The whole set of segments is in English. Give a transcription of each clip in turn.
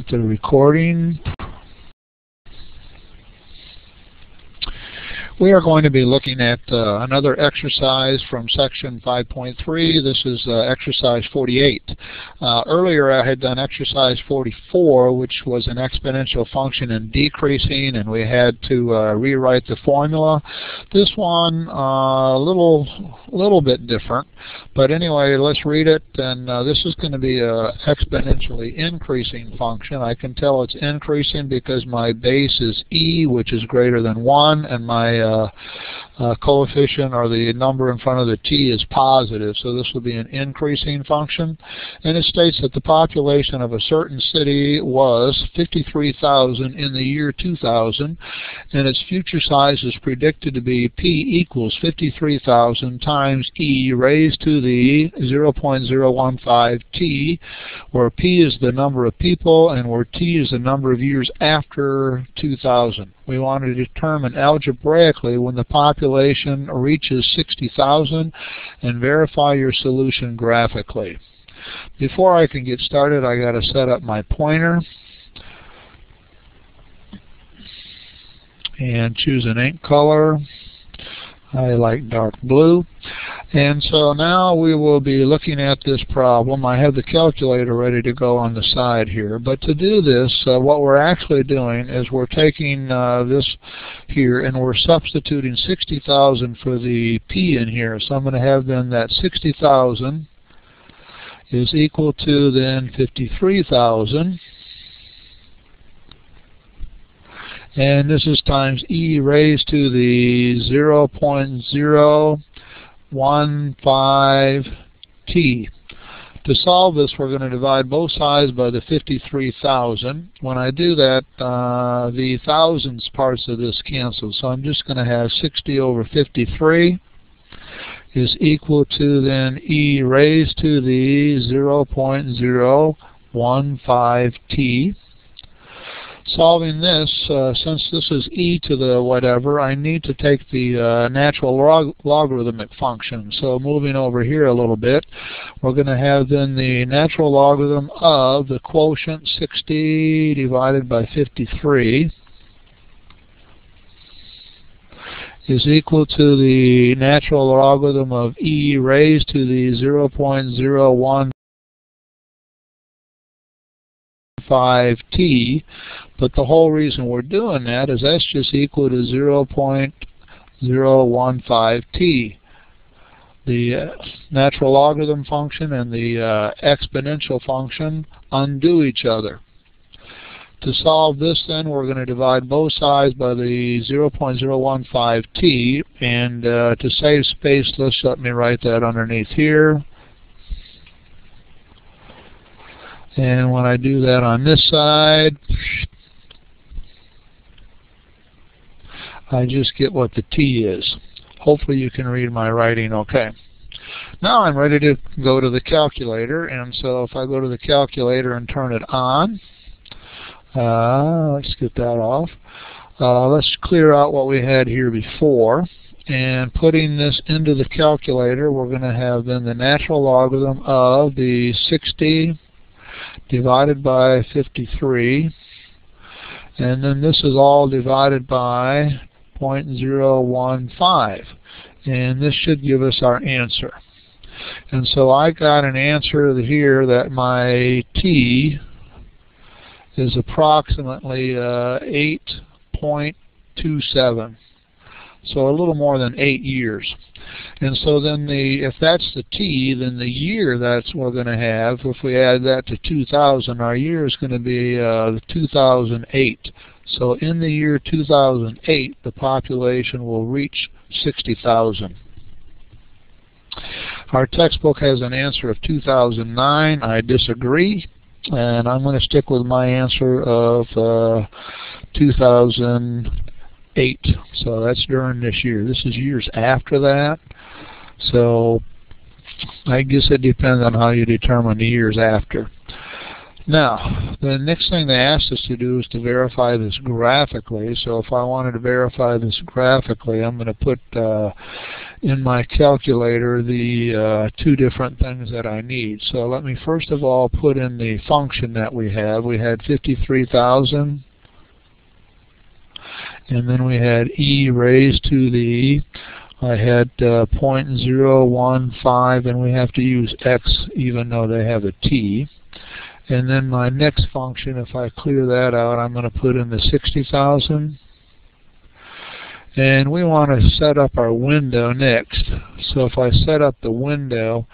the recording. We are going to be looking at another exercise from section 5.3. This is exercise 48. Earlier I had done exercise 44, which was an exponential function in decreasing, and we had to rewrite the formula. This one a little bit different, but anyway, let's read it. And this is going to be a exponentially increasing function. I can tell it's increasing because my base is e, which is greater than 1, and my coefficient, or the number in front of the t, is positive, so this will be an increasing function. And it states that the population of a certain city was 53,000 in the year 2000, and its future size is predicted to be p equals 53,000 times e raised to the 0.015 t, where p is the number of people and where t is the number of years after 2000. We want to determine algebraically when the population reaches 60,000 and verify your solution graphically. Before I can get started, I got to set up my pointer and choose an ink color. I like dark blue. And so now we will be looking at this problem. I have the calculator ready to go on the side here. But to do this, what we're actually doing is we're taking this here and we're substituting 60,000 for the p in here. So I'm going to have then that 60,000 is equal to then 53,000. And this is times e raised to the 0.015 t. To solve this, we're going to divide both sides by the 53,000. When I do that, the thousands parts of this cancel. So I'm just going to have 60 over 53 is equal to then e raised to the 0.015 t. Solving this, since this is e to the whatever, I need to take the natural logarithmic function. So moving over here a little bit, we're going to have then the natural logarithm of the quotient 60 divided by 53 is equal to the natural logarithm of e raised to the 0.015 t, but the whole reason we're doing that is that's just equal to 0.015 t. The natural logarithm function and the exponential function undo each other. To solve this then, we're going to divide both sides by the 0.015 t, and to save space, let me write that underneath here. And when I do that on this side, I just get what the t is. Hopefully you can read my writing okay. Now I'm ready to go to the calculator, and so if I go to the calculator and turn it on, let's get that off. Let's clear out what we had here before. And putting this into the calculator, we're going to have then the natural logarithm of the 60 divided by 53, and then this is all divided by 0.015, and this should give us our answer. And so I got an answer here that my t is approximately 8.27, so a little more than 8 years. And so then if that's the t, then the year that's we're going to have, if we add that to 2000, our year is going to be 2008. So in the year 2008, the population will reach 60,000. Our textbook has an answer of 2009. I disagree, and I'm going to stick with my answer of 2008. So that's during this year. This is years after that. So I guess it depends on how you determine the years after. Now, the next thing they asked us to do is to verify this graphically. So if I wanted to verify this graphically, I'm going to put in my calculator the two different things that I need. So let me first of all put in the function that we have. We had 53,000, and then we had e raised to the I had 0.015, and we have to use x even though they have a t. And then my next function, if I clear that out, I'm going to put in the 60,000. And we want to set up our window next. So if I set up the window,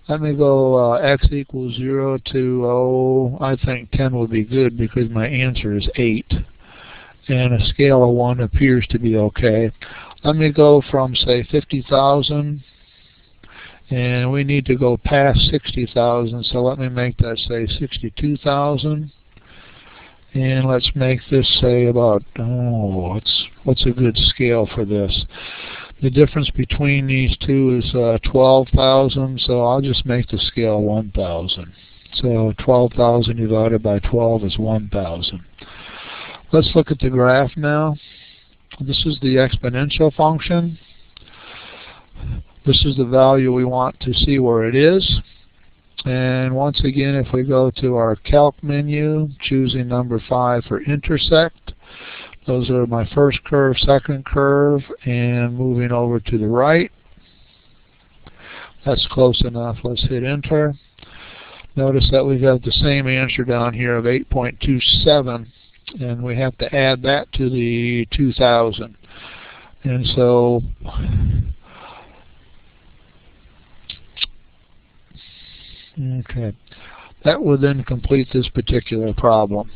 let me go x equals 0 to, I think 10 would be good because my answer is 8. And a scale of 1 appears to be okay. Let me go from, say, 50,000, and we need to go past 60,000, so let me make that, say, 62,000. And let's make this, say, about, what's a good scale for this? The difference between these two is 12,000, so I'll just make the scale 1,000. So 12,000 divided by 12 is 1,000. Let's look at the graph now. This is the exponential function. This is the value we want to see where it is. And once again, if we go to our calc menu, choosing number 5 for intersect, those are my first curve, second curve, and moving over to the right. That's close enough. Let's hit enter. Notice that we've got the same answer down here of 8.27. And we have to add that to the 2,000. And so okay, that would then complete this particular problem.